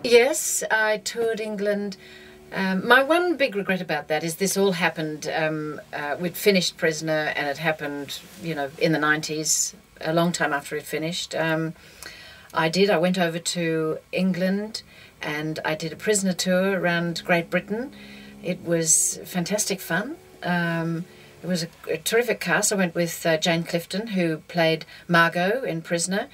Yes, I toured England. My one big regret about that is this all happened. We'd finished Prisoner, and it happened, in the 90s, a long time after it finished. I went over to England and I did a Prisoner tour around Great Britain. It was fantastic fun. It was a terrific cast. I went with Jane Clifton, who played Margot in Prisoner,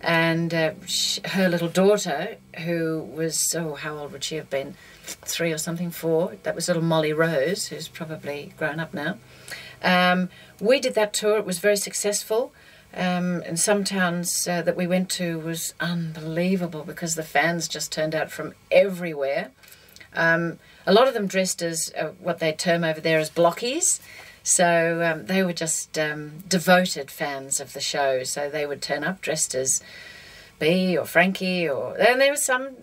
and her little daughter, who was, how old would she have been? 3 or something, 4. That was little Molly Rose, who's probably grown up now. We did that tour. It was very successful. And some towns that we went to was unbelievable because the fans just turned out from everywhere. A lot of them dressed as what they term over there as blockies. So they were just devoted fans of the show. So they would turn up dressed as Bea or Frankie, and there were some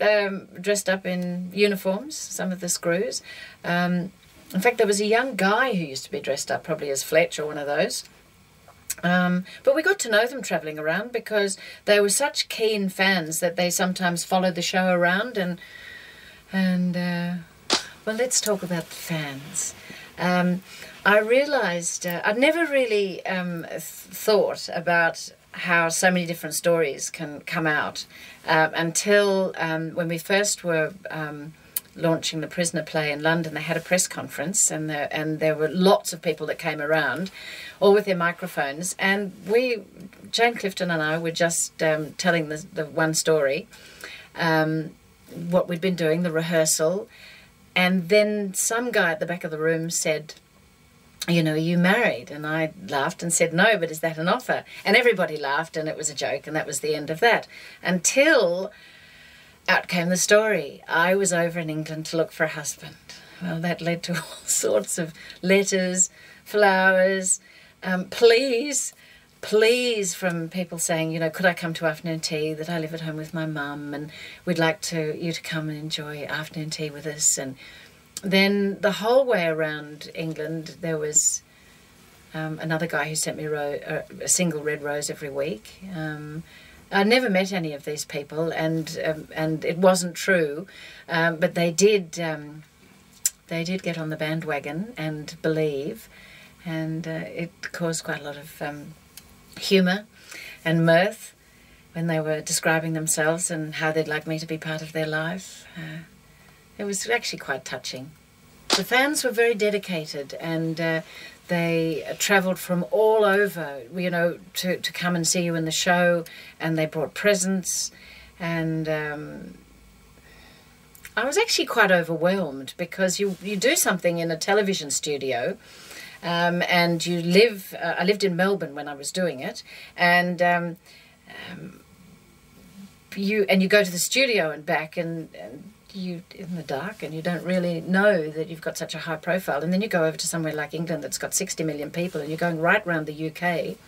dressed up in uniforms, some of the screws. In fact, there was a young guy who used to be dressed up probably as Fletch or one of those. But we got to know them travelling around because they were such keen fans that they sometimes followed the show around. Well, let's talk about the fans. I realised I'd never really thought about how so many different stories can come out until when we first were launching the Prisoner play in London. They had a press conference, and there were lots of people that came around, all with their microphones, and Jane Clifton and I were just telling the one story, what we'd been doing, the rehearsal, and then some guy at the back of the room said, are you married? And I laughed and said, no, but is that an offer? And everybody laughed, and it was a joke, and that was the end of that. Until out came the story. I was over in England to look for a husband. Well, that led to all sorts of letters, flowers, pleas from people saying, could I come to afternoon tea, that I live at home with my mum, and we'd like you to come and enjoy afternoon tea with us. And then the whole way around England, there was another guy who sent me a single red rose every week. I never met any of these people, and it wasn't true, but they did get on the bandwagon and believe, and it caused quite a lot of humour and mirth when they were describing themselves and how they'd like me to be part of their life. It was actually quite touching. The fans were very dedicated, and they travelled from all over, to come and see you in the show, and they brought presents, and I was actually quite overwhelmed because you do something in a television studio, and I lived in Melbourne when I was doing it, and you go to the studio and back, and you in the dark, and you don't really know that you've got such a high profile, and then you go over to somewhere like England that's got 60 million people, and you're going right around the UK.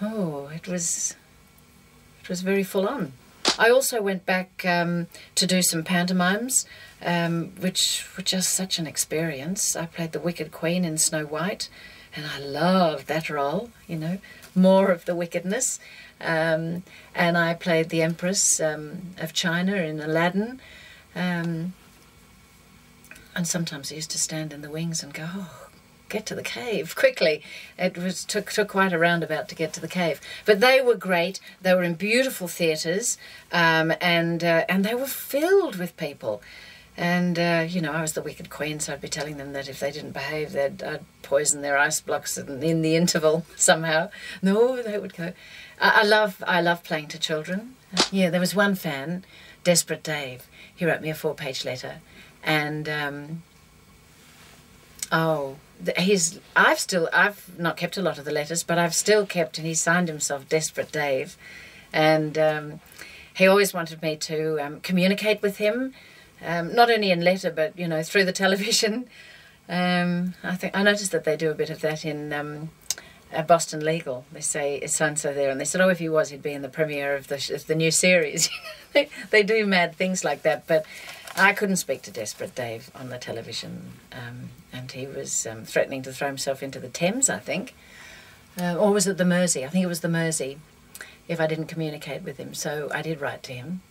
It was very full on. I also went back to do some pantomimes, which were just such an experience. I played the Wicked Queen in Snow White, and I loved that role, more of the wickedness. And I played the Empress of China in Aladdin. And sometimes I used to stand in the wings and go, get to the cave quickly. It took quite a roundabout to get to the cave. But they were great. They were in beautiful theatres, and they were filled with people. And, I was the Wicked Queen, so I'd be telling them that if they didn't behave, I'd poison their ice blocks in the interval somehow. No, they would go. I love playing to children. There was one fan, Desperate Dave. He wrote me a 4-page letter, and I've not kept a lot of the letters, but I've still kept, and he signed himself Desperate Dave, and he always wanted me to communicate with him, not only in letter, but through the television. I noticed that they do a bit of that in Boston Legal. They say it's so-and-so there, and they said, if he was, he'd be in the premiere of the new series. They do mad things like that, but I couldn't speak to Desperate Dave on the television, and he was threatening to throw himself into the Thames, I think, or was it the Mersey? I think it was the Mersey, if I didn't communicate with him. So I did write to him,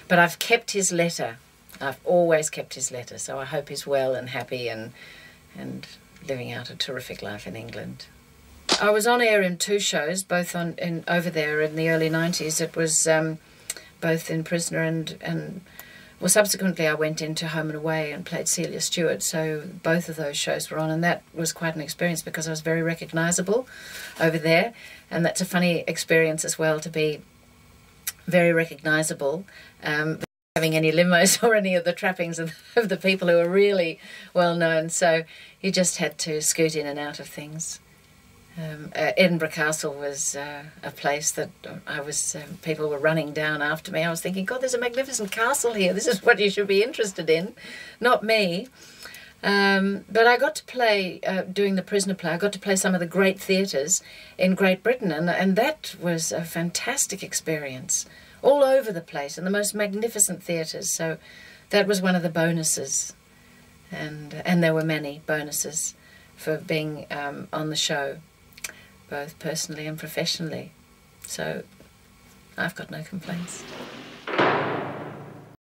But I've kept his letter. I've always kept his letter, so I hope he's well and happy and living out a terrific life in England. I was on air in 2 shows, both over there in the early 90s. It was both in Prisoner and well, subsequently I went into Home and Away and played Celia Stewart, so both of those shows were on, and that was quite an experience because I was very recognisable over there, and that's a funny experience as well, to be very recognisable, having any limos or any of the trappings of the people who are really well known, so you just had to scoot in and out of things. Edinburgh Castle was a place that I was, people were running down after me. I was thinking, God, there's a magnificent castle here. This is what you should be interested in, not me. But I got to play, doing the Prisoner play, I got to play some of the great theatres in Great Britain, and that was a fantastic experience, all over the place, in the most magnificent theatres. So that was one of the bonuses, and there were many bonuses for being on the show, both personally and professionally. So I've got no complaints.